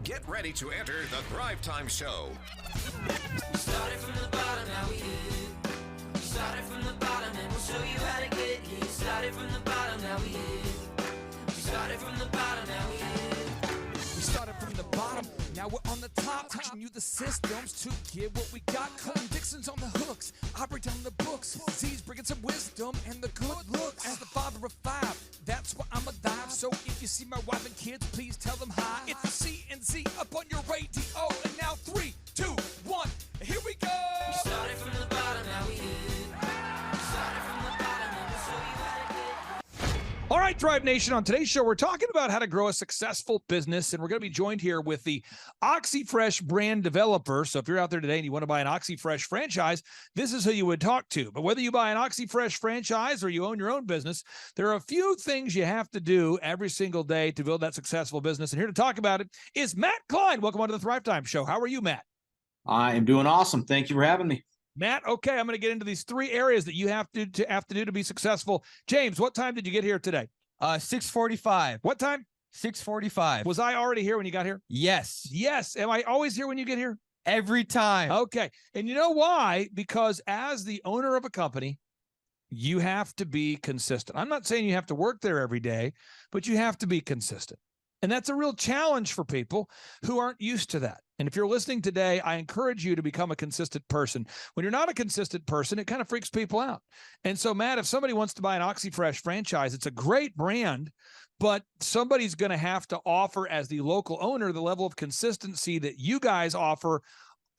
Get ready to enter the Thrive Time Show. We started from the bottom, now we here. We started from the bottom, and we'll show you how to get here. Started from the bottom, now we here. We started from the bottom, now we here. We started from the bottom, now we're on the top. Teaching you the systems to get what we got. Colin Dixon's on the hooks, I break down the books. Z's bringing some wisdom and the good looks. As the father of five, that's why I'm alive. So if you see my wife and kids, please tell them hi. It's the C&Z up on your radio. And now 3, 2, 1, here we go. We started from the bottom, now we here. We started from the bottom, and we'll show you how to get. All right, Thrive Nation, on today's show, we're talking about how to grow a successful business, and we're going to be joined here with the OxyFresh brand developer. So if you're out there today and you want to buy an OxyFresh franchise, this is who you would talk to. But whether you buy an OxyFresh franchise or you own your own business, there are a few things you have to do every single day to build that successful business. And here to talk about it is Matt Klein. Welcome onto the Thrive Time Show. How are you, Matt? I am doing awesome. Thank you for having me. Matt, okay, I'm going to get into these 3 areas that you have to do to be successful. James, what time did you get here today? 6:45. What time? 6:45. Was I already here when you got here? Yes. Yes. Am I always here when you get here? Every time. Okay. And you know why? Because as the owner of a company, you have to be consistent. I'm not saying you have to work there every day, but you have to be consistent. And that's a real challenge for people who aren't used to that. And if you're listening today, I encourage you to become a consistent person. When you're not a consistent person, it kind of freaks people out. And so, Matt, if somebody wants to buy an OxyFresh franchise, it's a great brand, but somebody's going to have to offer, as the local owner, the level of consistency that you guys offer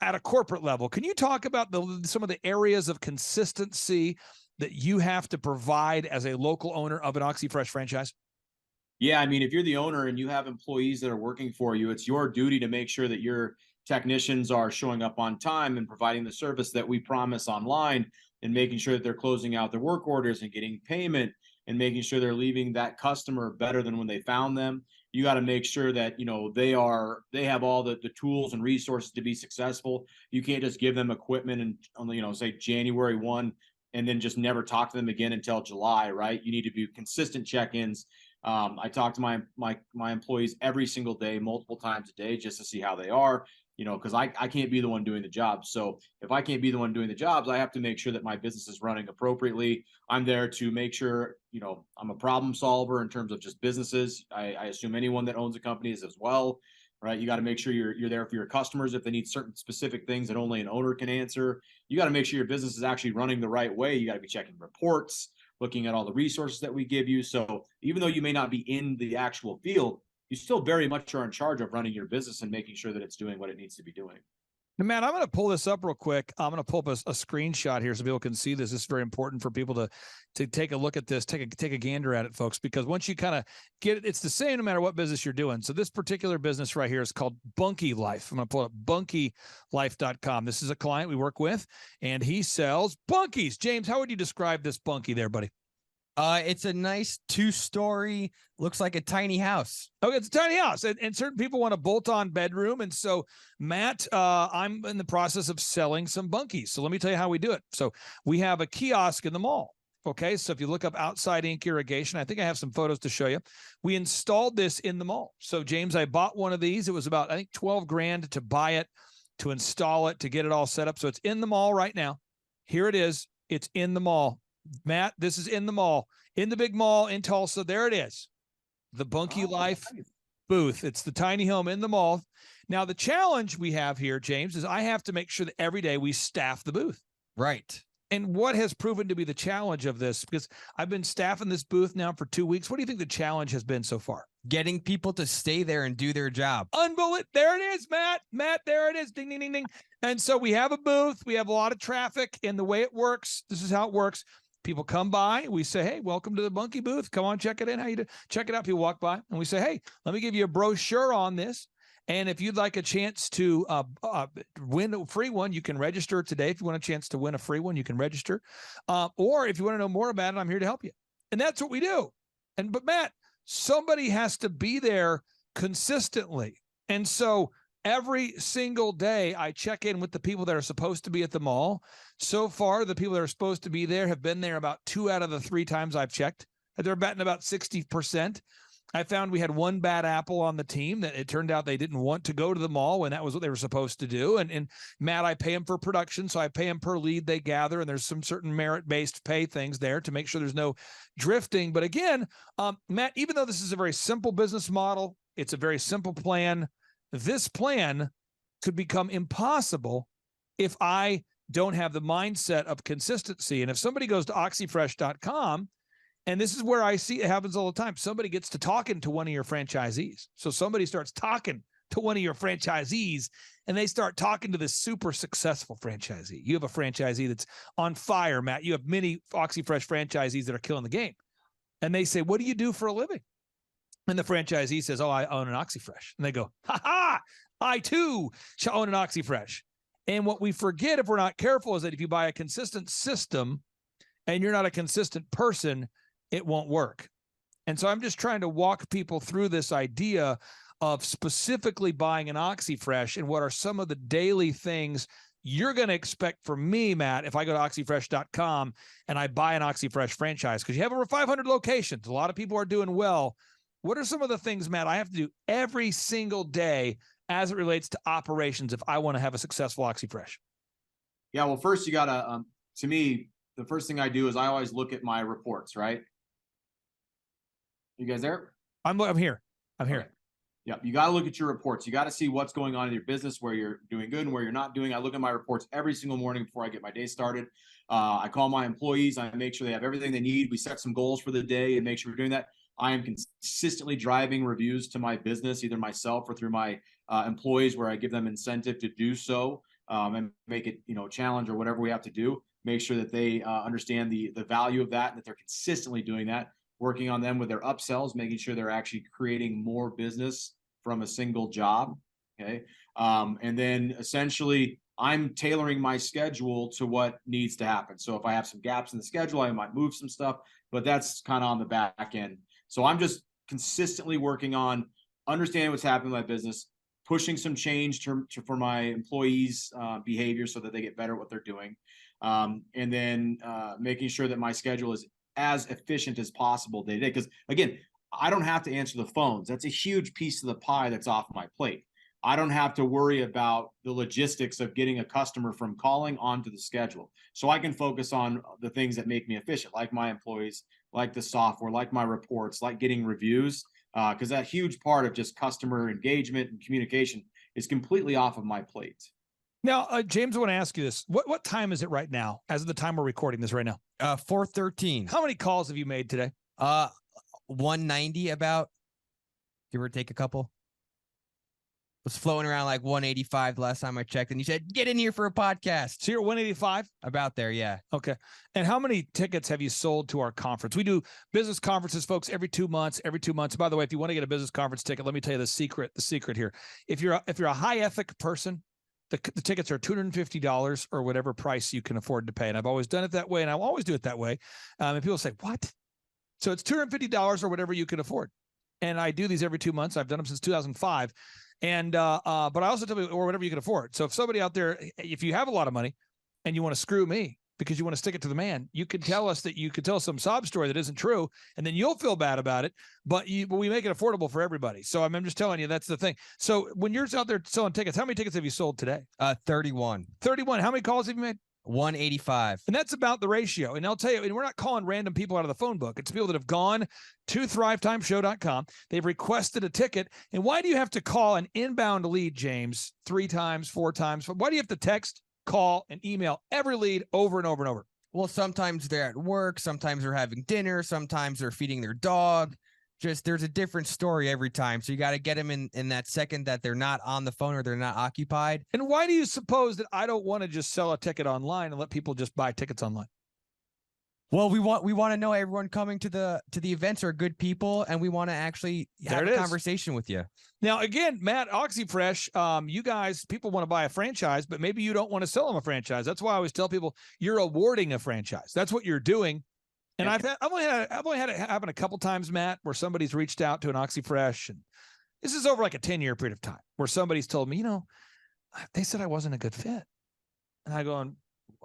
at a corporate level. Can you talk about some of the areas of consistency that you have to provide as a local owner of an OxyFresh franchise? Yeah, I mean, if you're the owner and you have employees that are working for you, it's your duty to make sure that your technicians are showing up on time and providing the service that we promise online, and making sure that they're closing out their work orders and getting payment, and making sure they're leaving that customer better than when they found them. You got to make sure that, they have all the tools and resources to be successful. You can't just give them equipment and, say January 1 and then just never talk to them again until July, right? You need to do consistent check-ins. I talk to my employees every single day, multiple times a day, just to see how they are, because I can't be the one doing the job. So if I can't be the one doing the jobs, I have to make sure that my business is running appropriately. I'm there to make sure, I'm a problem solver in terms of just businesses. I assume anyone that owns a company is as well, right? You got to make sure you're there for your customers. If they need certain specific things that only an owner can answer, you got to make sure your business is actually running the right way. You got to be checking reports, looking at all the resources that we give you. So even though you may not be in the actual field, you still very much are in charge of running your business and making sure that it's doing what it needs to be doing. Now, Matt, I'm going to pull this up real quick. I'm going to pull up a screenshot here so people can see this. This is very important for people to take a look at this, take a gander at it, folks, because once you kind of get it, it's the same no matter what business you're doing. So this particular business right here is called Bunky Life. I'm going to pull up bunkylife.com. This is a client we work with, and he sells bunkies. James, how would you describe this bunky there, buddy? It's a nice 2-story, looks like a tiny house. Okay, it's a tiny house, and certain people want a bolt-on bedroom, and so, Matt, I'm in the process of selling some bunkies. So let me tell you how we do it. So we have a kiosk in the mall. Okay, so if you look up Outside Ink Irrigation, I think I have some photos to show you. We installed this in the mall. So, James, I bought one of these. It was about, I think, $12,000 to buy it, to install it, to get it all set up. So it's in the mall right now. Here it is. It's in the mall. Matt, this is in the mall, in the big mall in Tulsa. There it is. The Bunky Life booth. It's the tiny home in the mall. Now, the challenge we have here, James, is I have to make sure that every day we staff the booth. Right. And what has proven to be the challenge of this? Because I've been staffing this booth now for 2 weeks. What do you think the challenge has been so far? Getting people to stay there and do their job. Unbelievable. There it is, Matt. Matt, there it is. Ding, ding, ding, ding. And so we have a booth. We have a lot of traffic. And the way it works, this is how it works. People come by, we say, hey, welcome to the Bunky booth. Come on, check it in. How you do? Check it out. People walk by and we say, hey, let me give you a brochure on this. And if you'd like a chance to win a free one, you can register today. If you want a chance to win a free one, you can register. Or if you want to know more about it, I'm here to help you. And that's what we do. But Matt, somebody has to be there consistently. And so every single day, I check in with the people that are supposed to be at the mall. So far, the people that are supposed to be there have been there about 2 out of the 3 times I've checked. They're betting about 60%. I found we had one bad apple on the team that it turned out they didn't want to go to the mall when that was what they were supposed to do. And Matt, I pay them for production, so I pay them per lead they gather, and there's some certain merit-based pay things there to make sure there's no drifting. But again, Matt, even though this is a very simple business model, it's a very simple plan. This plan could become impossible if I don't have the mindset of consistency. And if somebody goes to oxyfresh.com, and this is where I see it happens all the time. Somebody gets to talking to one of your franchisees. So somebody starts talking to one of your franchisees, and they start talking to this super successful franchisee. You have a franchisee that's on fire, Matt. You have many OxyFresh franchisees that are killing the game. And they say, what do you do for a living? And the franchisee says, oh, I own an OxyFresh. And they go, ha ha, I too shall own an OxyFresh. And what we forget if we're not careful is that if you buy a consistent system and you're not a consistent person, it won't work. And so I'm just trying to walk people through this idea of specifically buying an OxyFresh and what are some of the daily things you're going to expect from me, Matt, if I go to oxyfresh.com and I buy an OxyFresh franchise, because you have over 500 locations. A lot of people are doing well. What are some of the things, Matt, I have to do every single day as it relates to operations if I want to have a successful OxyFresh? Yeah, well, first you got to, to me, the first thing I do is I always look at my reports, right? You guys there? I'm here. I'm here. Okay. Yeah, you got to look at your reports. You got to see what's going on in your business, where you're doing good and where you're not doing. I look at my reports every single morning before I get my day started. I call my employees. I make sure they have everything they need. We set some goals for the day and make sure we're doing that. I am consistently driving reviews to my business, either myself or through my employees, where I give them incentive to do so, and make it, a challenge or whatever we have to do. Make sure that they understand the value of that and that they're consistently doing that. Working on them with their upsells, making sure they're actually creating more business from a single job. Okay. And then essentially I'm tailoring my schedule to what needs to happen. So if I have some gaps in the schedule, I might move some stuff, but that's kind of on the back end. So I'm just consistently working on understanding what's happening in my business, pushing some change for my employees' behavior so that they get better at what they're doing. And then making sure that my schedule is as efficient as possible day to day. Because again, I don't have to answer the phones. That's a huge piece of the pie that's off my plate. I don't have to worry about the logistics of getting a customer from calling onto the schedule. So I can focus on the things that make me efficient, like my employees, like the software, like my reports, like getting reviews, because that huge part of just customer engagement and communication is completely off of my plate. Now, James, I want to ask you this. What time is it right now, as of the time we're recording this right now? 4:13. How many calls have you made today? 190 about, give or take a couple. Was floating around like 185 last time I checked, and you said, get in here for a podcast. So you're at 185? About there, yeah. Okay. And how many tickets have you sold to our conference? We do business conferences, folks, every 2 months. By the way, if you want to get a business conference ticket, let me tell you the secret here. If you're a high ethic person, the tickets are $250 or whatever price you can afford to pay. And I've always done it that way, and I'll always do it that way. And people say, what? So it's $250 or whatever you can afford. And I do these every 2 months. I've done them since 2005. And but I also tell people, or whatever you can afford. So if somebody out there, if you have a lot of money and you want to screw me because you want to stick it to the man, you can tell us that you could tell some sob story that isn't true, and then you'll feel bad about it. But we make it affordable for everybody. So I'm just telling you, that's the thing. So when you're out there selling tickets, how many tickets have you sold today? 31. 31. How many calls have you made? 185. And that's about the ratio. And I'll tell you, and we're not calling random people out of the phone book. It's people that have gone to thrivetimeshow.com. They've requested a ticket. And why do you have to call an inbound lead, James, 3 times, 4 times? Why do you have to text, call, and email every lead over and over and over? Well, sometimes they're at work. Sometimes they're having dinner. Sometimes they're feeding their dog. Just there's a different story every time. So you got to get them in that second that they're not on the phone or they're not occupied. And why do you suppose that I don't want to just sell a ticket online and let people just buy tickets online? Well, we want to know everyone coming to the events are good people, and we want to actually have a conversation with you. Now, again, Matt, OxyFresh, you guys, people want to buy a franchise, but maybe you don't want to sell them a franchise. That's why I always tell people you're awarding a franchise. That's what you're doing. And I've only had it happen a couple times, Matt, where somebody's reached out to an OxyFresh, and this is over like a 10-year period of time, where somebody's told me, they said I wasn't a good fit. And I go,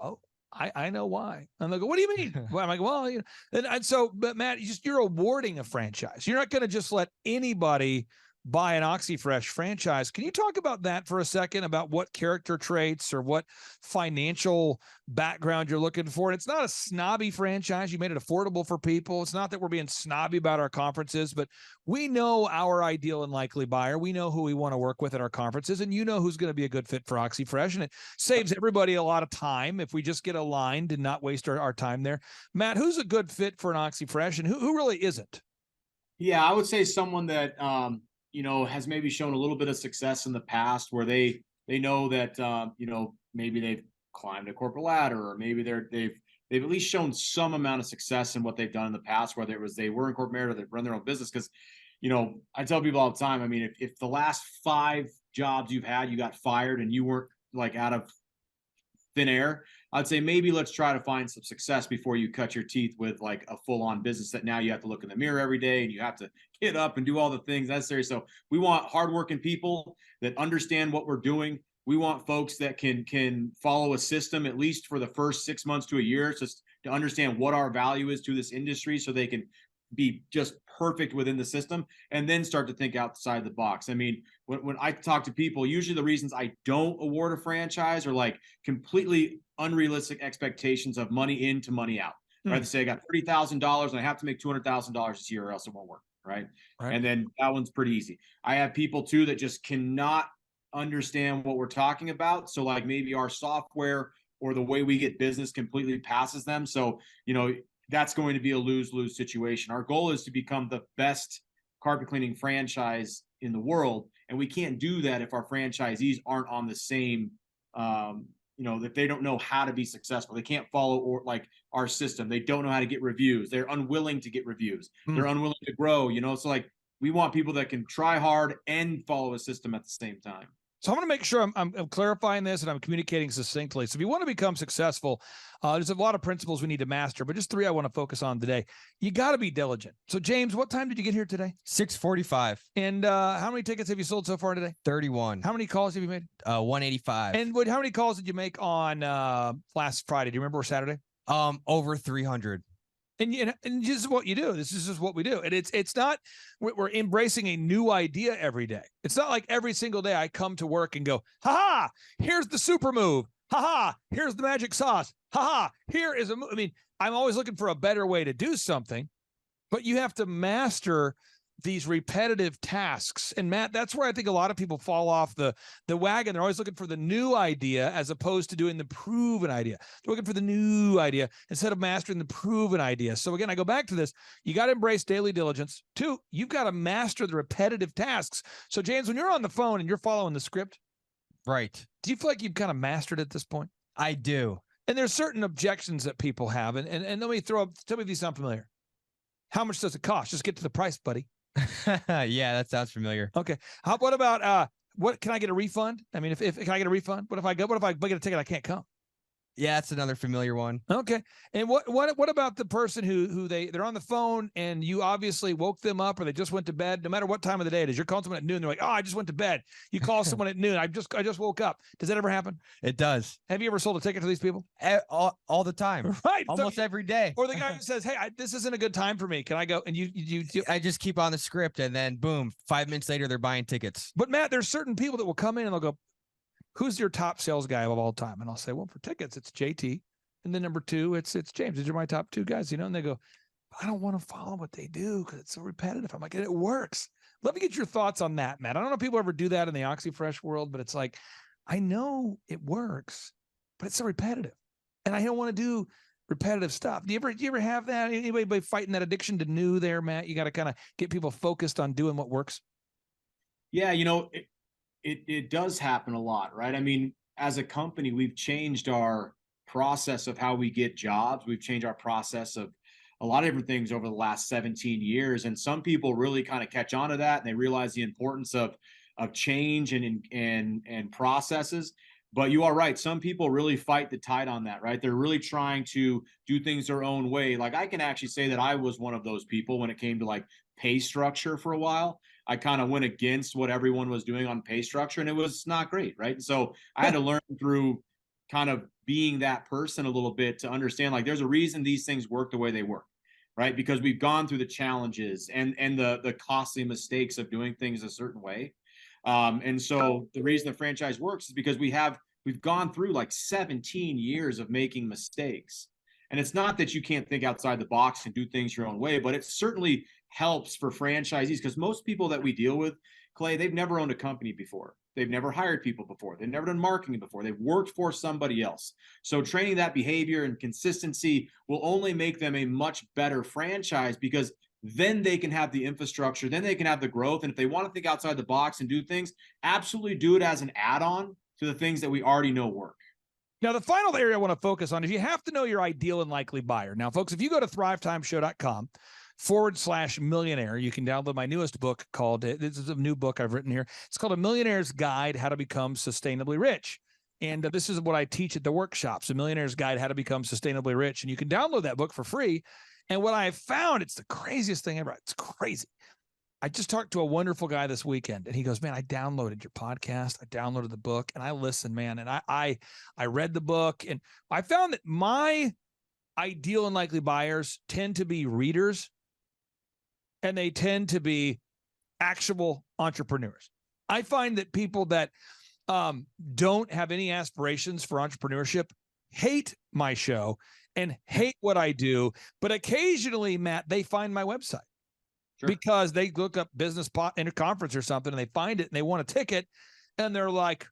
oh, I know why. And they'll go, what do you mean? Well, I'm like, well, you know, and so, but Matt, you're awarding a franchise. You're not going to just let anybody buy an OxyFresh franchise. Can you talk about that for a second, about what character traits or what financial background you're looking for? And it's not a snobby franchise. You made it affordable for people. It's not that we're being snobby about our conferences, but we know our ideal and likely buyer. We know who we want to work with at our conferences, and you know who's going to be a good fit for OxyFresh. And it saves everybody a lot of time if we just get aligned and not waste our time there. Matt, who's a good fit for an OxyFresh and who really isn't? Yeah, I would say someone that you know, has maybe shown a little bit of success in the past, where they know that you know, maybe they've climbed a corporate ladder, or maybe they've at least shown some amount of success in what they've done in the past, whether it was they were in corporate merit or they run their own business. Because, you know, I tell people all the time, I mean, if the last 5 jobs you've had, you got fired and you weren't like out of thin air, I'd say maybe let's try to find some success before you cut your teeth with like a full-on business that now you have to look in the mirror every day and you have to get up and do all the things necessary. So we want hardworking people that understand what we're doing. We want folks that can follow a system at least for the first 6 months to a year, just to understand what our value is to this industry, so they can be just perfect within the system, and then start to think outside the box. I mean, when I talk to people, usually the reasons I don't award a franchise are like completely unrealistic expectations of money in to money out. Right? They say I got $30,000 and I have to make $200,000 this year or else it won't work. Right? And then that one's pretty easy. I have people too that just cannot understand what we're talking about. So like maybe our software or the way we get business completely passes them. So, you know, that's going to be a lose-lose situation. Our goal is to become the best carpet cleaning franchise in the world. And we can't do that if our franchisees aren't on the same, you know, that they don't know how to be successful. They can't follow or like our system. They don't know how to get reviews. They're unwilling to get reviews. They're unwilling to grow, you know? So like, we want people that can try hard and follow a system at the same time. So I'm going to make sure I'm clarifying this and I'm communicating succinctly. So if you want to become successful, there's a lot of principles we need to master, but just 3 I want to focus on today. You got to be diligent. So James, what time did you get here today? 6:45. And how many tickets have you sold so far today? 31. How many calls have you made? 185. And how many calls did you make on last Friday? Do you remember, or Saturday? Over 300. And this is what you do. This is just what we do. And it's not, we're embracing a new idea every day. It's not like every single day I come to work and go, ha, here's the super move. Ha, here's the magic sauce. Ha, here is a move. I mean, I'm always looking for a better way to do something, but you have to master these repetitive tasks. And Matt, that's where I think a lot of people fall off the wagon. They're always looking for the new idea as opposed to doing the proven idea. They're looking for the new idea instead of mastering the proven idea. So again, I go back to this. You got to embrace daily diligence. 2, you've got to master the repetitive tasks. So James, when you're on the phone and you're following the script, right, do you feel like you've kind of mastered it at this point? I do. And there's certain objections that people have. And let me tell me if these sound familiar. How much does it cost? Just get to the price, buddy. Yeah, that sounds familiar. Okay. What about what can I get a refund? I mean, if can I get a refund? What if I get a ticket I can't come? Yeah, that's another familiar one. Okay. And what about the person who they're on the phone and you obviously woke them up or they just went to bed, no matter what time of the day it is. You're calling someone at noon, they're like, oh, I just went to bed. You call someone at noon, I just woke up. Does that ever happen? It does. Have you ever sold a ticket to these people? All the time. Right. Almost every day. Or the guy who says, hey, this isn't a good time for me. Can I go? And you I just keep on the script and then boom, 5 minutes later, they're buying tickets. But Matt, there's certain people that will come in and they'll go, who's your top sales guy of all time? And I'll say, well, for tickets, it's JT. And then number 2, it's James. These are my top 2 guys, you know? And they go, I don't want to follow what they do because it's so repetitive. I'm like, and it works. Let me get your thoughts on that, Matt. I don't know if people ever do that in the OxyFresh world, but it's like, I know it works, but it's so repetitive. And I don't want to do repetitive stuff. Do you ever have that? Anybody fighting that addiction to new there, Matt? You got to kind of get people focused on doing what works. Yeah, you know, it does happen a lot, right? I mean, as a company, we've changed our process of how we get jobs. We've changed our process of a lot of different things over the last 17 years. And some people really kind of catch on to that and they realize the importance of change and processes. But you are right. Some people really fight the tide on that, right? They're really trying to do things their own way. Like I can actually say that I was one of those people when it came to like pay structure for a while. I kind of went against what everyone was doing on pay structure and it was not great, right? And so I had to learn through kind of being that person a little bit to understand, like, there's a reason these things work the way they work, right? Because we've gone through the challenges and the costly mistakes of doing things a certain way. And so the reason the franchise works is because we've gone through like 17 years of making mistakes. And it's not that you can't think outside the box and do things your own way, but it certainly helps for franchisees, because most people that we deal with, Clay, they've never owned a company before. They've never hired people before. They've never done marketing before. They've worked for somebody else. So training that behavior and consistency will only make them a much better franchise, because then they can have the infrastructure, then they can have the growth. And if they want to think outside the box and do things, absolutely do it as an add-on to the things that we already know work. Now, the final area I want to focus on is you have to know your ideal and likely buyer. Now, folks, if you go to thrivetimeshow.com/millionaire, you can download my newest book called, this is a new book I've written here. It's called A Millionaire's Guide, How to Become Sustainably Rich. And this is what I teach at the workshops, A Millionaire's Guide, How to Become Sustainably Rich. And you can download that book for free. And what I found, it's the craziest thing ever. It's crazy. I just talked to a wonderful guy this weekend, and he goes, man, I downloaded your podcast. I downloaded the book, and I listened, man. And I read the book, and I found that my ideal and likely buyers tend to be readers, and they tend to be actual entrepreneurs. I find that people that don't have any aspirations for entrepreneurship hate my show and hate what I do. But occasionally, Matt, they find my website. Sure. Because they look up business in a conference or something, and they find it and they want a ticket, and they're like,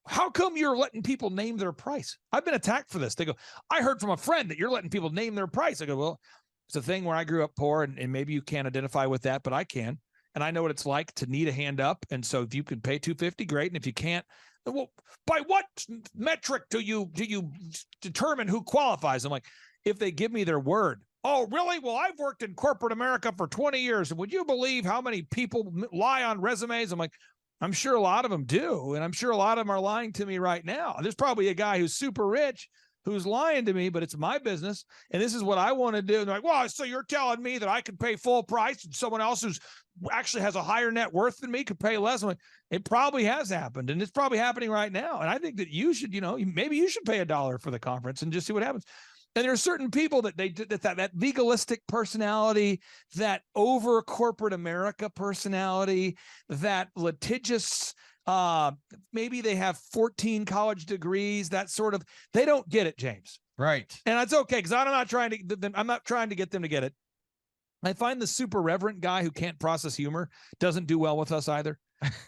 how come you're letting people name their price? I've been attacked for this. They go, I heard from a friend that you're letting people name their price. I go, well, it's a thing where I grew up poor, and maybe you can't identify with that, but I can. And I know what it's like to need a hand up. And so if you can pay $250, great. And if you can't, well, by what metric do you determine who qualifies? I'm like, if they give me their word. Oh, really? Well, I've worked in corporate America for 20 years. And would you believe how many people lie on resumes? I'm like, I'm sure a lot of them do. And I'm sure a lot of them are lying to me right now. There's probably a guy who's super rich who's lying to me, but it's my business. And this is what I want to do. And they're like, well, so you're telling me that I could pay full price and someone else who's actually has a higher net worth than me could pay less? I'm like, it probably has happened. And it's probably happening right now. And I think that you should, maybe you should pay $1 for the conference and just see what happens. And there are certain people that that legalistic personality, that over corporate America personality, that litigious, maybe they have 14 college degrees, that sort of, they don't get it, James. Right. And that's okay, because I'm not trying to get them to get it. I find the super reverent guy who can't process humor doesn't do well with us either.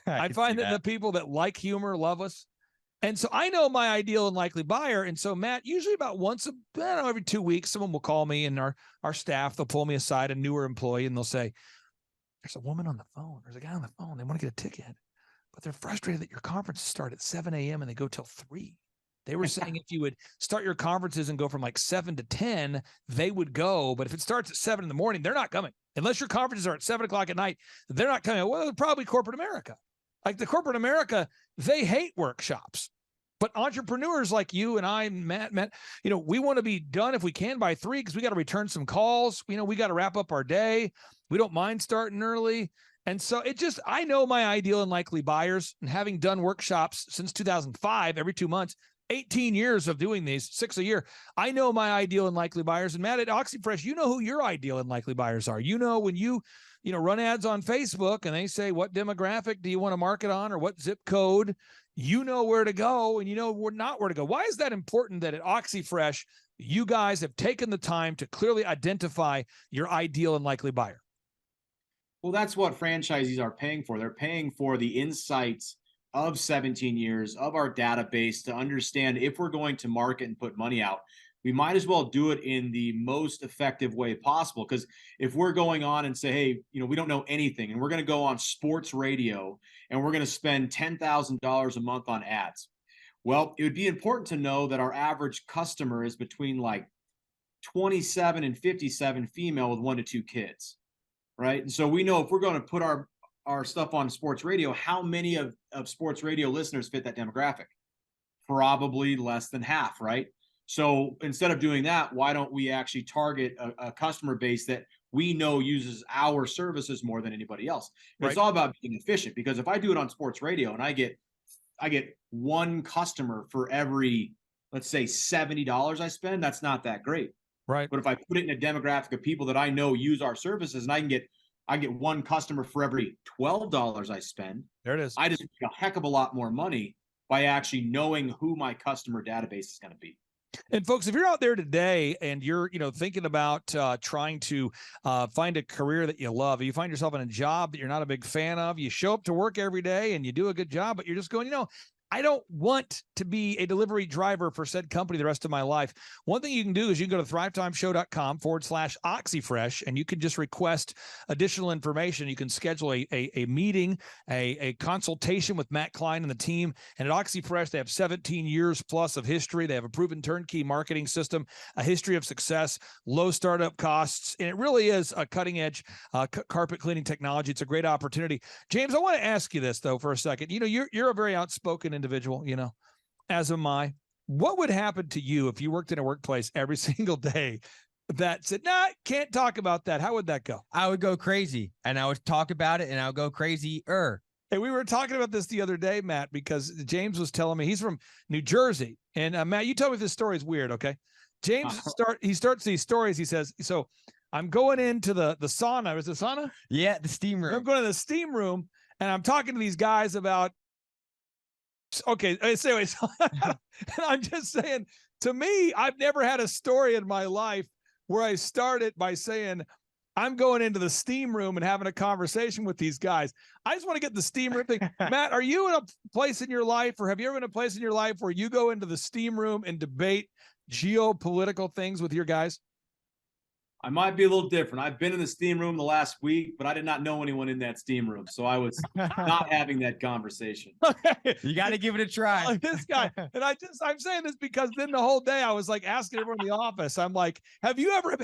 I find that the people that like humor love us. And so I know my ideal and likely buyer. And so, Matt, usually about every 2 weeks, someone will call me, and our staff, they'll pull me aside, a newer employee, and they'll say, there's a woman on the phone. There's a guy on the phone. They want to get a ticket, but they're frustrated that your conferences start at 7 a.m. and they go till 3. They were saying if you would start your conferences and go from like 7 to 10, they would go. But if it starts at 7 in the morning, they're not coming. Unless your conferences are at 7 o'clock at night, they're not coming. Well, they're probably corporate America. Like the corporate America, they hate workshops. But entrepreneurs like you and I, Matt, we want to be done if we can by 3, because we got to return some calls. We got to wrap up our day. We don't mind starting early. And so I know my ideal and likely buyers, and having done workshops since 2005, every 2 months, 18 years of doing these, 6 a year, I know my ideal and likely buyers. And Matt, at OxyFresh, you know who your ideal and likely buyers are. When you run ads on Facebook and they say, what demographic do you want to market on, or what zip code, you know where to go, and we're not where to go. Why is that important that at OxyFresh, you guys have taken the time to clearly identify your ideal and likely buyer? Well, that's what franchisees are paying for. They're paying for the insights of 17 years of our database to understand if we're going to market and put money out, we might as well do it in the most effective way possible. Because if we're going on and say, hey, we don't know anything, and we're going to go on sports radio and we're going to spend $10,000 a month on ads. Well, it would be important to know that our average customer is between like 27 and 57 female with 1 to 2 kids, right? And so we know if we're going to put our stuff on sports radio, how many of sports radio listeners fit that demographic? Probably less than half, right? So instead of doing that, why don't we actually target a customer base that we know uses our services more than anybody else? Right. It's all about being efficient, because if I do it on sports radio and I get 1 customer for every let's say $70 I spend, that's not that great. Right. But if I put it in a demographic of people that I know use our services, and I get one customer for every $12 I spend, There it is. I just make a heck of a lot more money by actually knowing who my customer database is going to be. And folks, if you're out there today and you're, thinking about trying to find a career that you love, you find yourself in a job that you're not a big fan of, you show up to work every day and you do a good job, but you're just going, I don't want to be a delivery driver for said company the rest of my life. One thing you can do is you can go to thrivetimeshow.com/oxyfresh, and you can just request additional information. You can schedule a meeting, a consultation with Matt Klein and the team. And at OxyFresh, they have 17 years plus of history. They have a proven turnkey marketing system, a history of success, low startup costs. And it really is a cutting edge carpet cleaning technology. It's a great opportunity. James, I want to ask you this though for a second. You're a very outspoken individual, as am I. What would happen to you if you worked in a workplace every single day that said, nah, can't talk about that? How would that go? I would go crazy, and I would talk about it, and I would go crazy. Hey, we were talking about this the other day, Matt, because James was telling me he's from New Jersey. And Matt, you tell me if this story is weird, okay? James starts these stories. He says, so I'm going into the sauna. Was it sauna? Yeah, the steam room. I'm going to the steam room, and I'm talking to these guys about, okay, anyways, and I'm just saying, to me, I've never had a story in my life where I started by saying, I'm going into the steam room and having a conversation with these guys. I just want to get the steam room thing. Matt, are you in a place in your life, or have you ever been in a place in your life where you go into the steam room and debate geopolitical things with your guys? I might be a little different. I've been in the steam room the last week, but I did not know anyone in that steam room. So I was not having that conversation. Okay. You got to give it a try. Like this guy. And I'm saying this because then the whole day I was like asking everyone in the office, I'm like, have you ever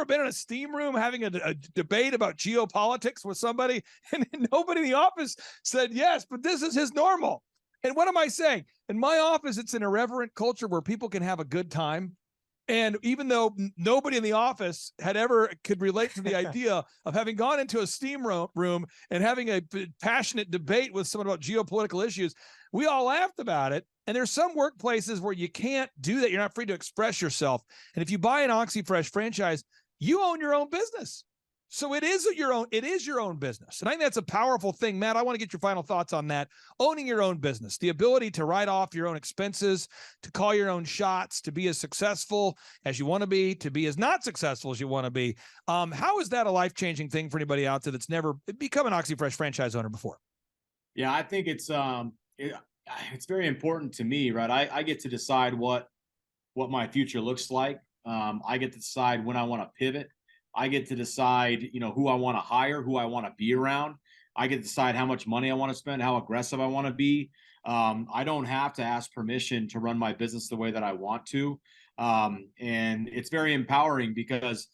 been in a steam room having a debate about geopolitics with somebody? And nobody in the office said yes, but this is his normal. And what am I saying? In my office, it's an irreverent culture where people can have a good time. And even though nobody in the office could relate to the idea of having gone into a steam room and having a passionate debate with someone about geopolitical issues, we all laughed about it. And there's some workplaces where you can't do that. You're not free to express yourself. And if you buy an OxyFresh franchise, you own your own business. So it is your own business. And I think that's a powerful thing. Matt, I want to get your final thoughts on that. Owning your own business, the ability to write off your own expenses, to call your own shots, to be as successful as you want to be as not successful as you want to be. How is that a life-changing thing for anybody out there that's never become an OxyFresh franchise owner before? Yeah, I think it's very important to me, right? I get to decide what my future looks like. I get to decide when I want to pivot. I get to decide, who I want to hire, who I want to be around. I get to decide how much money I want to spend, how aggressive I want to be. I don't have to ask permission to run my business the way that I want to. And it's very empowering because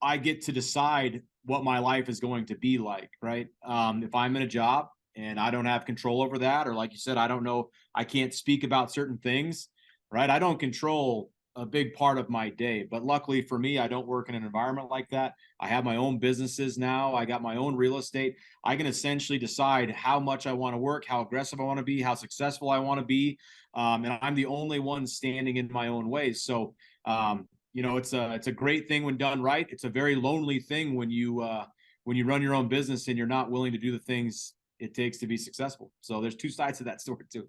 I get to decide what my life is going to be like, right? If I'm in a job and I don't have control over that, or like you said, I don't know, I can't speak about certain things, right? I don't control a big part of my day. But luckily for me, I don't work in an environment like that. I have my own businesses now. I got my own real estate. I can essentially decide how much I want to work, how aggressive I want to be, how successful I want to be. And I'm the only one standing in my own ways. So, it's a great thing when done right. It's a very lonely thing when you run your own business and you're not willing to do the things it takes to be successful. So there's two sides to that story too.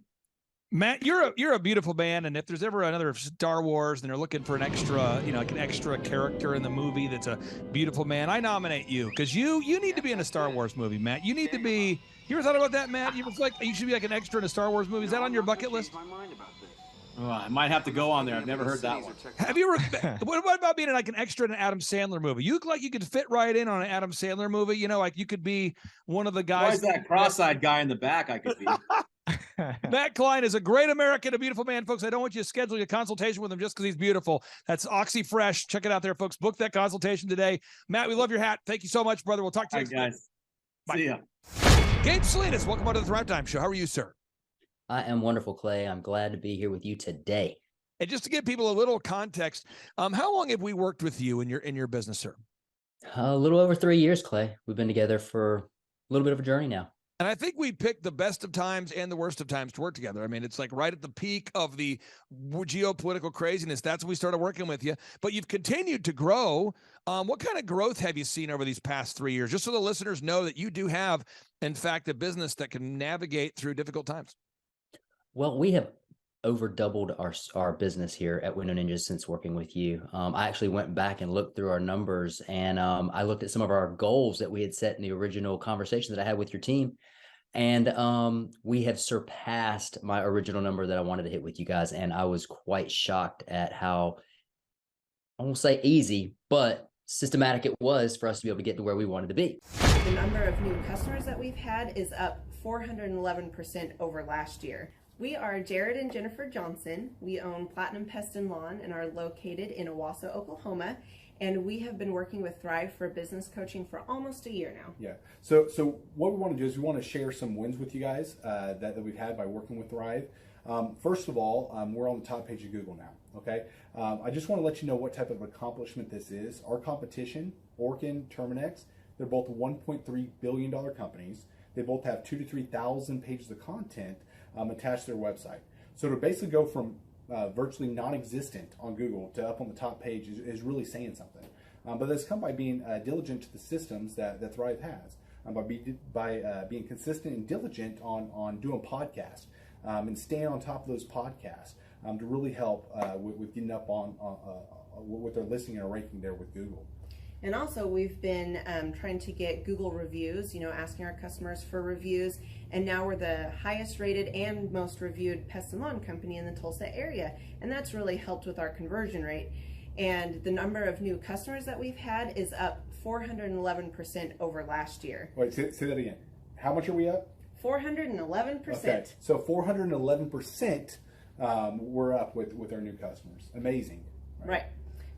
Matt, you're a beautiful man, and if there's ever another Star Wars and they're looking for an extra, like an extra character in the movie that's a beautiful man, I nominate you because you need to be in a Star Wars movie, Matt. You need to be. You ever thought about that, Matt? You should be like an extra in a Star Wars movie. Is that on your bucket list? I might have to go on there. I've never heard that one. Have you ever? What about being like an extra in an Adam Sandler movie? You look like you could fit right in on an Adam Sandler movie. Like you could be one of the guys. Why is that cross-eyed guy in the back? I could be. Matt Klein is a great American, a beautiful man, folks. I don't want you to schedule a consultation with him just because he's beautiful. That's OxyFresh. Check it out there, folks. Book that consultation today. Matt, we love your hat. Thank you so much, brother. We'll talk to you next guys. Bye. See ya. Gabe Salinas, welcome on to the Thrive Time Show. How are you, sir? I am wonderful, Clay. I'm glad to be here with you today. And just to give people a little context, how long have we worked with you in your business, sir? A little over 3 years, Clay. We've been together for a little bit of a journey now. And I think we picked the best of times and the worst of times to work together. I mean, it's like right at the peak of the geopolitical craziness. That's when we started working with you. But you've continued to grow. What kind of growth have you seen over these past 3 years? Just so the listeners know that you do have, in fact, a business that can navigate through difficult times. Well, we have over doubled our business here at Window Ninjas since working with you. I actually went back and looked through our numbers, and I looked at some of our goals that we had set in the original conversation that I had with your team. And we have surpassed my original number that I wanted to hit with you guys. And I was quite shocked at how, I won't say easy, but systematic it was for us to be able to get to where we wanted to be. The number of new customers that we've had is up 411% over last year. We are Jared and Jennifer Johnson. We own Platinum Pest and Lawn and are located in Owasso, Oklahoma. And we have been working with Thrive for business coaching for almost a year now. Yeah. So what we want to do is we want to share some wins with you guys that we've had by working with Thrive. First of all, we're on the top page of Google now. Okay. I just want to let you know what type of accomplishment this is. Our competition, Orkin, Terminex, they're both $1.3 billion companies. They both have 2,000 to 3,000 pages of content attached to their website. So to basically go from virtually non-existent on Google to up on the top page is really saying something. But that's come by being diligent to the systems that Thrive has, by being consistent and diligent on doing podcasts and staying on top of those podcasts to really help with getting up on with their listing and ranking there with Google. And also we've been trying to get Google reviews, asking our customers for reviews. And now we're the highest rated and most reviewed pest and lawn company in the Tulsa area. And that's really helped with our conversion rate. And the number of new customers that we've had is up 411% over last year. Wait, say that again. How much are we up? 411%. Okay, so 411% we're up with our new customers. Amazing. Right.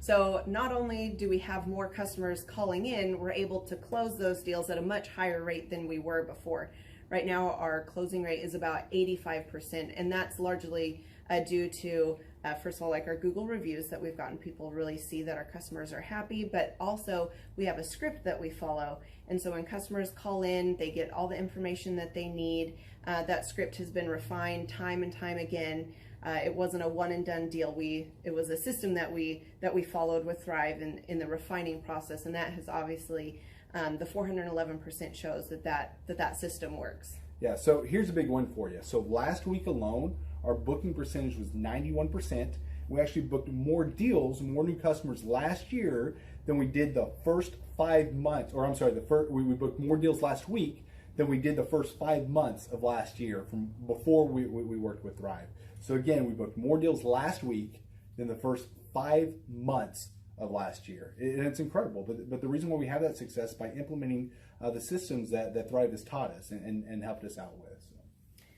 So not only do we have more customers calling in, we're able to close those deals at a much higher rate than we were before. Right now, our closing rate is about 85%, and that's largely due to, first of all, like our Google reviews that we've gotten people really see that our customers are happy, but also we have a script that we follow. And so when customers call in, they get all the information that they need. That script has been refined time and time again. It wasn't a one and done deal. It was a system that we followed with Thrive in the refining process, and that has obviously the 411% shows that system works. Yeah, so here's a big one for you. So last week alone, our booking percentage was 91%. We actually booked more deals, more new customers last year than we did the first 5 months, or I'm sorry, we booked more deals last week than we did the first 5 months of last year from before we worked with Thrive. So again, we booked more deals last week than the first 5 months of last year. And it's incredible. But the reason why we have that success is by implementing the systems that Thrive has taught us and helped us out with. So.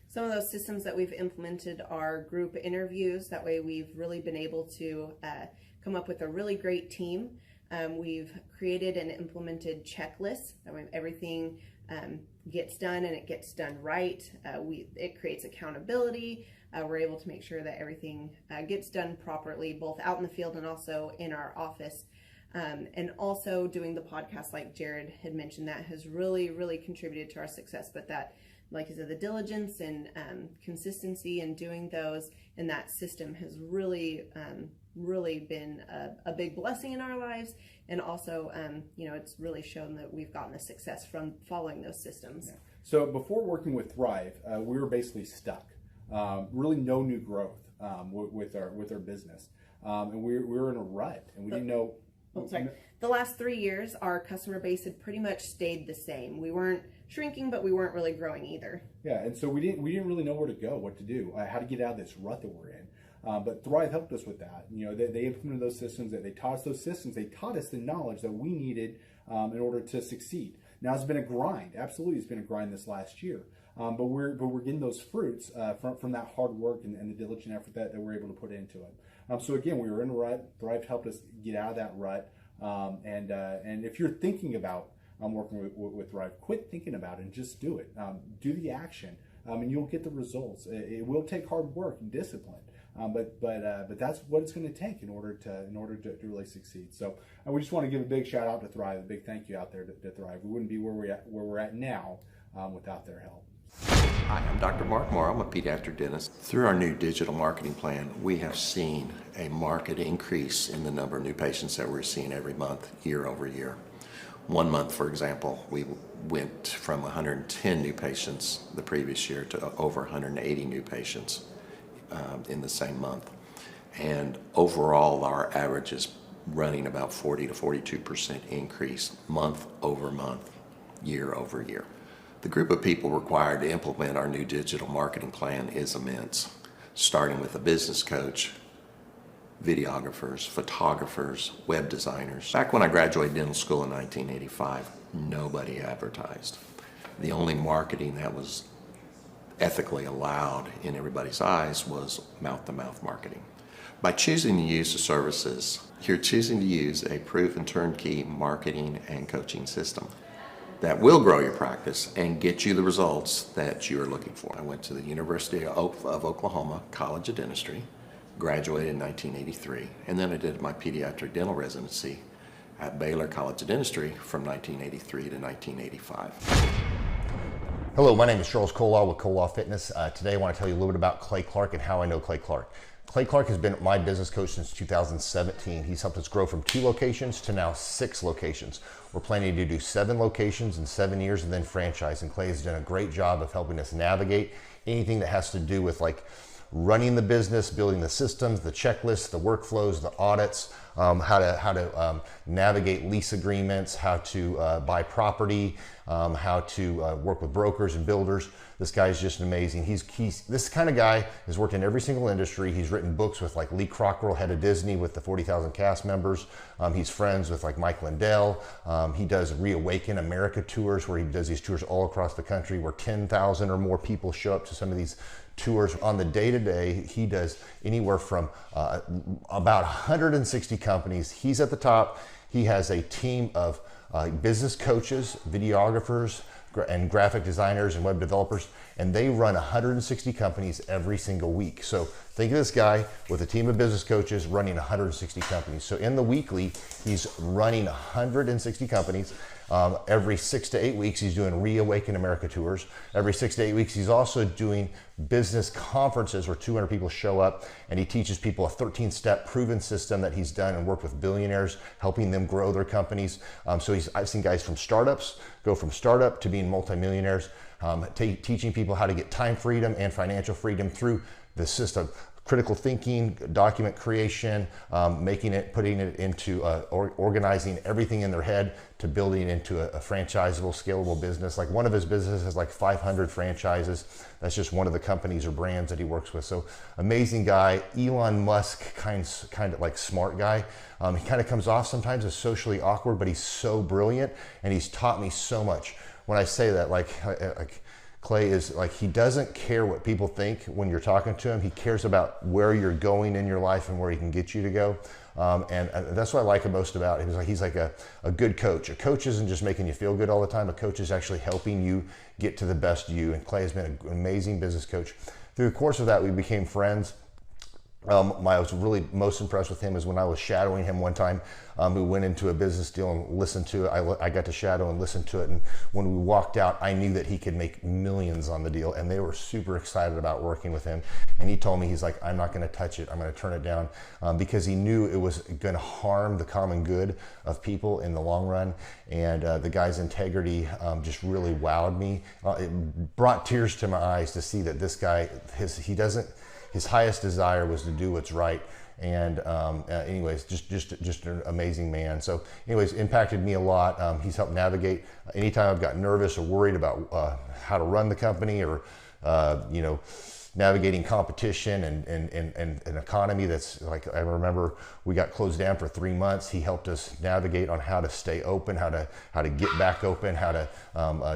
Some of those systems that we've implemented are group interviews. That way we've really been able to come up with a really great team. We've created and implemented checklists. That way everything gets done and it gets done right. It creates accountability. We're able to make sure that everything gets done properly, both out in the field and also in our office. And also doing the podcast, like Jared had mentioned, that has really, really contributed to our success. But that, like I said, the diligence and consistency in doing those and that system has really, really been a big blessing in our lives. And also, it's really shown that we've gotten the success from following those systems. Yeah. So before working with Thrive, we were basically stuck. Really no new growth with our business. And we were in a rut and we didn't know. The last 3 years, our customer base had pretty much stayed the same. We weren't shrinking, but we weren't really growing either. Yeah, and so we didn't really know where to go, what to do, how to get out of this rut that we're in. But Thrive helped us with that. They implemented those systems. They taught us those systems. They taught us the knowledge that we needed in order to succeed. Now it's been a grind. Absolutely, it's been a grind this last year. But we're getting those fruits from that hard work and the diligent effort that we're able to put into it. So again, we were in a rut. Thrive helped us get out of that rut. And if you're thinking about working with Thrive, quit thinking about it and just do it. Do the action, and you'll get the results. It will take hard work and discipline, but that's what it's going to take in order to really succeed. So we just want to give a big shout out to Thrive, a big thank you out there to Thrive. We wouldn't be where we're at now without their help. Hi, I'm Dr. Mark Moore. I'm a pediatric dentist. Through our new digital marketing plan, we have seen a marked increase in the number of new patients that we're seeing every month, year over year. One month, for example, we went from 110 new patients the previous year to over 180 new patients in the same month. And overall, our average is running about 40 to 42% increase month over month, year over year. The group of people required to implement our new digital marketing plan is immense, starting with a business coach, videographers, photographers, web designers. Back when I graduated dental school in 1985, nobody advertised. The only marketing that was ethically allowed in everybody's eyes was mouth-to-mouth marketing. By choosing to use the services, you're choosing to use a proven turnkey marketing and coaching system that will grow your practice and get you the results that you're looking for. I went to the University of Oklahoma College of Dentistry, graduated in 1983, and then I did my pediatric dental residency at Baylor College of Dentistry from 1983 to 1985. Hello, my name is Charles Kolaw with Kolaw Fitness. Today I want to tell you a little bit about Clay Clark and how I know Clay Clark. Clay Clark has been my business coach since 2017. He's helped us grow from 2 locations to now 6 locations. We're planning to do 7 locations in 7 years and then franchise. And Clay has done a great job of helping us navigate anything that has to do with like running the business, building the systems, the checklists, the workflows, the audits, how to navigate lease agreements, how to buy property, how to work with brokers and builders. This guy is just amazing. He's this kind of guy has worked in every single industry. He's written books with like Lee Crockrell, head of Disney, with the 40,000 cast members. He's friends with like Mike Lindell. He does Reawaken America tours where he does these tours all across the country where 10,000 or more people show up to some of these tours. On the day-to-day, he does anywhere from about 160 companies. He's at the top. He has a team of business coaches, videographers, and graphic designers and web developers, and they run 160 companies every single week. So think of this guy with a team of business coaches running 160 companies. So in the weekly, he's running 160 companies. Every 6 to 8 weeks, he's doing Reawaken America tours. Every 6 to 8 weeks, he's also doing business conferences where 200 people show up, and he teaches people a 13-step proven system that he's done and worked with billionaires, helping them grow their companies. So I've seen guys from startups go from startup to being multimillionaires, teaching people how to get time freedom and financial freedom through the system. Critical thinking, document creation, putting it into organizing everything in their head to building it into a franchisable, scalable business. Like one of his businesses has like 500 franchises. That's just one of the companies or brands that he works with. So amazing guy. Elon Musk kind of like smart guy. He kind of comes off sometimes as socially awkward, but he's so brilliant and he's taught me so much. When I say that, like Clay is like, he doesn't care what people think when you're talking to him. He cares about where you're going in your life and where he can get you to go. And that's what I like most about him. He's like a good coach. A coach isn't just making you feel good all the time. A coach is actually helping you get to the best you. And Clay has been an amazing business coach. Through the course of that, we became friends. I was really most impressed with him is when I was shadowing him one time. We went into a business deal and listened to it. I got to shadow and listen to it. And when we walked out, I knew that he could make millions on the deal. And they were super excited about working with him. And he told me, he's like, I'm not going to touch it. I'm going to turn it down because he knew it was going to harm the common good of people in the long run. And the guy's integrity just really wowed me. It brought tears to my eyes to see that this guy, his highest desire was to do what's right. And anyways, just an amazing man. So anyways, impacted me a lot. He's helped navigate anytime I've got nervous or worried about how to run the company or, navigating competition and an economy that's like, I remember we got closed down for 3 months. He helped us navigate on how to stay open, how to get back open, how to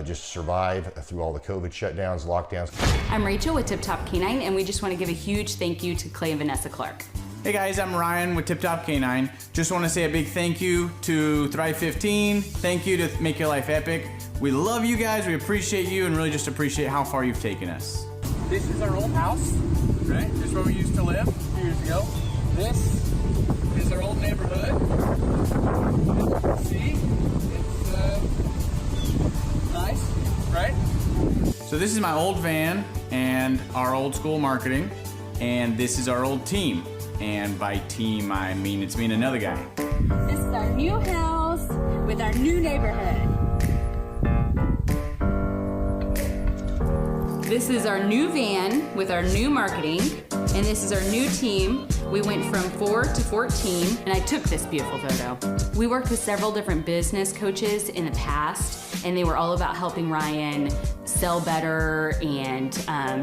just survive through all the COVID shutdowns, lockdowns. I'm Rachel with Tip Top Canine, and we just want to give a huge thank you to Clay and Vanessa Clark. Hey guys, I'm Ryan with Tip Top Canine. Just want to say a big thank you to Thrive 15. Thank you to Make Your Life Epic. We love you guys, we appreciate you, and really just appreciate how far you've taken us. This is our old house, right? This is where we used to live a few years ago. This is our old neighborhood. As you can see, it's nice. right? So this is my old van and our old school marketing, and this is our old team. And by team, I mean it's me and another guy. This is our new house with our new neighborhood. This is our new van with our new marketing, and this is our new team. We went from 4 to 14, and I took this beautiful photo. We worked with several different business coaches in the past, and they were all about helping Ryan sell better and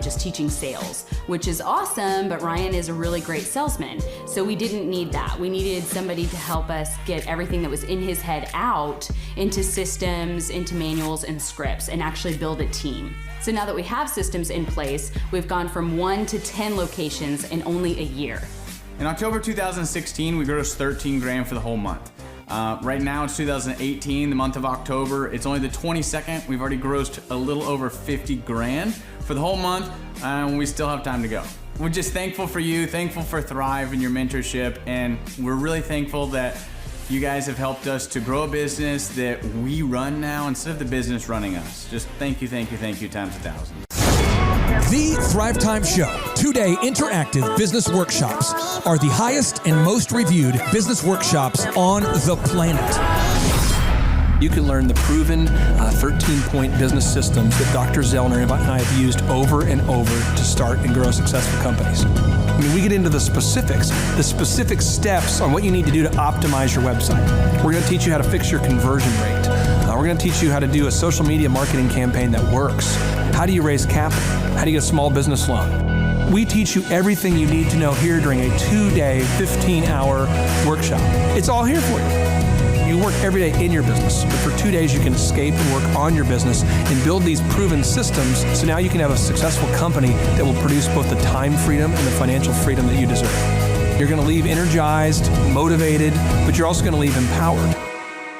just teaching sales, which is awesome, but Ryan is a really great salesman. So we didn't need that. We needed somebody to help us get everything that was in his head out into systems, into manuals and scripts, and actually build a team. So now that we have systems in place, we've gone from 1 to 10 locations in only a year. In October 2016, we grossed 13 grand for the whole month. Right now it's 2018, the month of October. It's only the 22nd. We've already grossed a little over 50 grand for the whole month, and we still have time to go. We're just thankful for you, thankful for Thrive and your mentorship, and we're really thankful that you guys have helped us to grow a business that we run now instead of the business running us. Just thank you times 1,000. The Thrive Time Show 2-day interactive business workshops are the highest and most reviewed business workshops on the planet. You can learn the proven 13-point business systems that Dr. Zellner and I have used over and over to start and grow successful companies. I mean, we get into the specific steps on what you need to do to optimize your website. We're going to teach you how to fix your conversion rate. We're going to teach you how to do a social media marketing campaign that works. How do you raise capital? How do you get a small business loan? We teach you everything you need to know here during a 2-day, 15-hour workshop. It's all here for you. You work every day in your business, but for 2 days you can escape and work on your business and build these proven systems so now you can have a successful company that will produce both the time freedom and the financial freedom that you deserve. You're going to leave energized, motivated, but you're also going to leave empowered.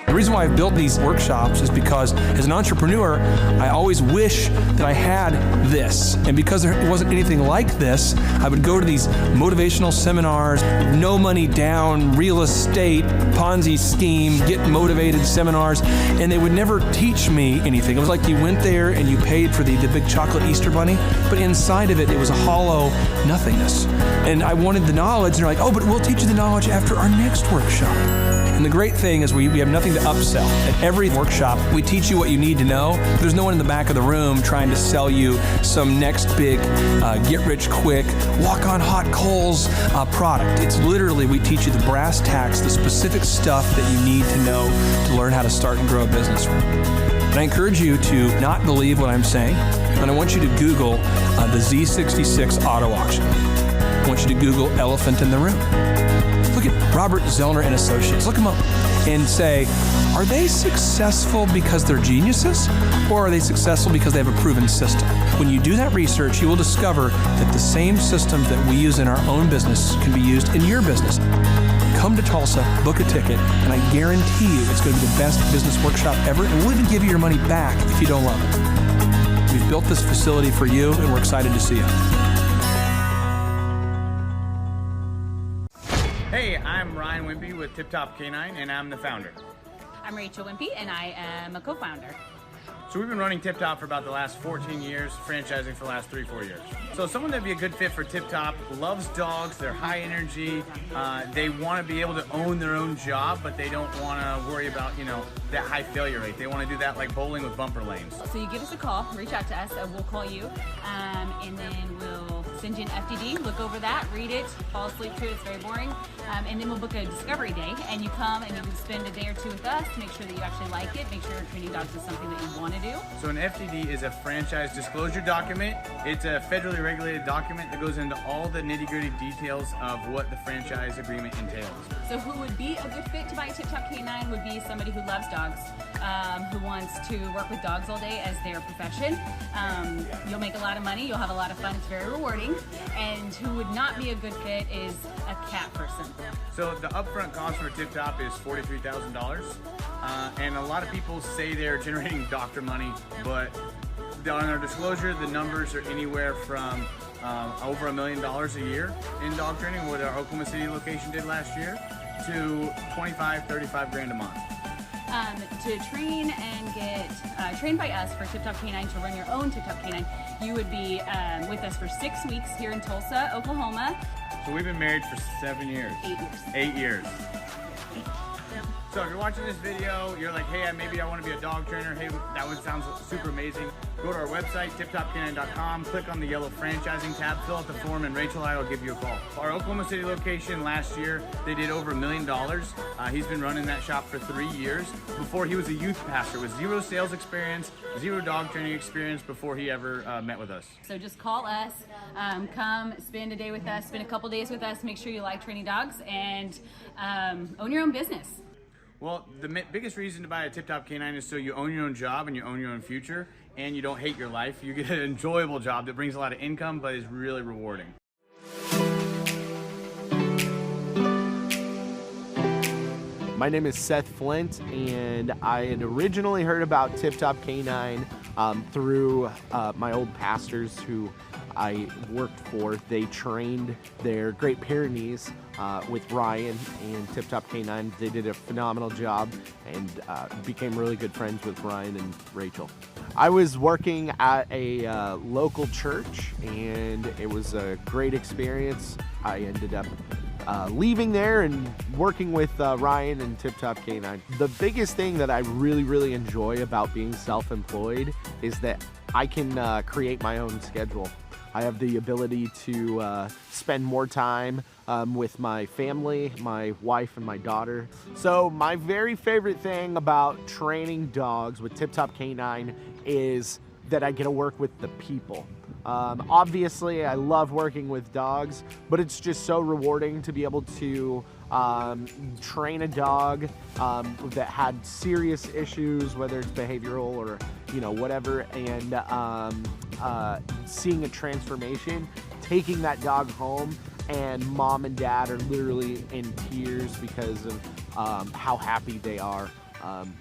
The reason why I've built these workshops is because as an entrepreneur, I always wish that I had this. And because there wasn't anything like this, I would go to these motivational seminars, no money down, real estate, Ponzi scheme, get motivated seminars, and they would never teach me anything. It was like you went there and you paid for the big chocolate Easter bunny, but inside of it, it was a hollow nothingness. And I wanted the knowledge, and they're like, oh, but we'll teach you the knowledge after our next workshop. And the great thing is we have nothing to upsell. At every workshop, we teach you what you need to know. There's no one in the back of the room trying to sell you some next big get-rich-quick, walk-on-hot coals product. It's literally, we teach you the brass tacks, the specific stuff that you need to know to learn how to start and grow a business. And I encourage you to not believe what I'm saying, and I want you to Google the Z66 auto auction. I want you to Google elephant in the room. Look at Robert Zellner and Associates. Look them up and say, are they successful because they're geniuses, or are they successful because they have a proven system? When you do that research, you will discover that the same systems that we use in our own business can be used in your business. Come to Tulsa, book a ticket, and I guarantee you it's going to be the best business workshop ever, and we'll even give you your money back if you don't love it. We've built this facility for you, and we're excited to see you. Hey, I'm Ryan Wimpy with Tip Top Canine, and I'm the founder. I'm Rachel Wimpy, and I am a co-founder. So we've been running Tip Top for about the last 14 years, franchising for the last 3-4 years. So someone that'd be a good fit for Tip Top loves dogs, they're high energy, they want to be able to own their own job, but they don't want to worry about, that high failure rate. They want to do that like bowling with bumper lanes. So you give us a call, reach out to us, we'll call you, and then we'll send you an FDD, look over that, read it, fall asleep to it, it's very boring, and then we'll book a discovery day, and you come and you can spend a day or two with us to make sure that you actually like it, make sure training dogs is something that you want to do. So an FDD is a franchise disclosure document. It's a federally regulated document that goes into all the nitty-gritty details of what the franchise agreement entails. So who would be a good fit to buy a Tip Top Canine would be somebody who loves dogs, who wants to work with dogs all day as their profession. You'll make a lot of money, you'll have a lot of fun, it's very rewarding. And who would not be a good fit is a cat person. So the upfront cost for Tip Top is $43,000. And a lot of people say they're generating doctor money, but on our disclosure, the numbers are anywhere from over $1 million a year in dog training, what our Oklahoma City location did last year, to 25, 35 grand a month. To train and get trained by us for Tip Top Canine to run your own Tip Top Canine, you would be with us for 6 weeks here in Tulsa, Oklahoma. So we've been married for 7 years. 8 years. 8 years. So if you're watching this video, you're like, hey, maybe I want to be a dog trainer. Hey, that one sounds super amazing. Go to our website, tiptopcanine.com, click on the yellow franchising tab, fill out the form, and Rachel and I will give you a call. Our Oklahoma City location last year, they did over $1 million. He's been running that shop for 3 years. Before, he was a youth pastor with 0 sales experience, 0 dog training experience before he ever met with us. So just call us, come spend a day with us, spend a couple days with us, make sure you like training dogs, and own your own business. Well, the biggest reason to buy a Tip Top Canine is so you own your own job and you own your own future, and you don't hate your life. You get an enjoyable job that brings a lot of income, but is really rewarding. My name is Seth Flint, and I had originally heard about Tip Top Canine through my old pastors who I worked for. They trained their Great Pyrenees with Ryan and Tip Top Canine. They did a phenomenal job and became really good friends with Ryan and Rachel. I was working at a local church, and it was a great experience. I ended up leaving there and working with Ryan and Tip Top Canine. The biggest thing that I really enjoy about being self-employed is that I can create my own schedule. I have the ability to spend more time with my family, my wife and my daughter. So my very favorite thing about training dogs with Tip Top Canine is that I get to work with the people. Obviously, I love working with dogs, but it's just so rewarding to be able to train a dog that had serious issues, whether it's behavioral or whatever, and seeing a transformation, taking that dog home, and mom and dad are literally in tears because of how happy they are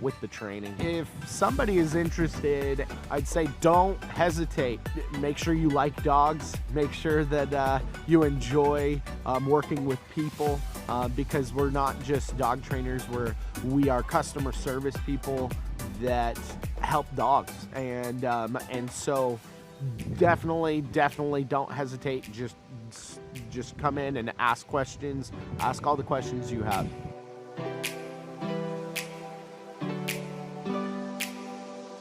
with the training. If somebody is interested, I'd say don't hesitate. Make sure you like dogs. Make sure that you enjoy working with people because we're not just dog trainers. We are customer service people that help dogs, and so definitely don't hesitate. Just come in and ask questions. Ask all the questions you have.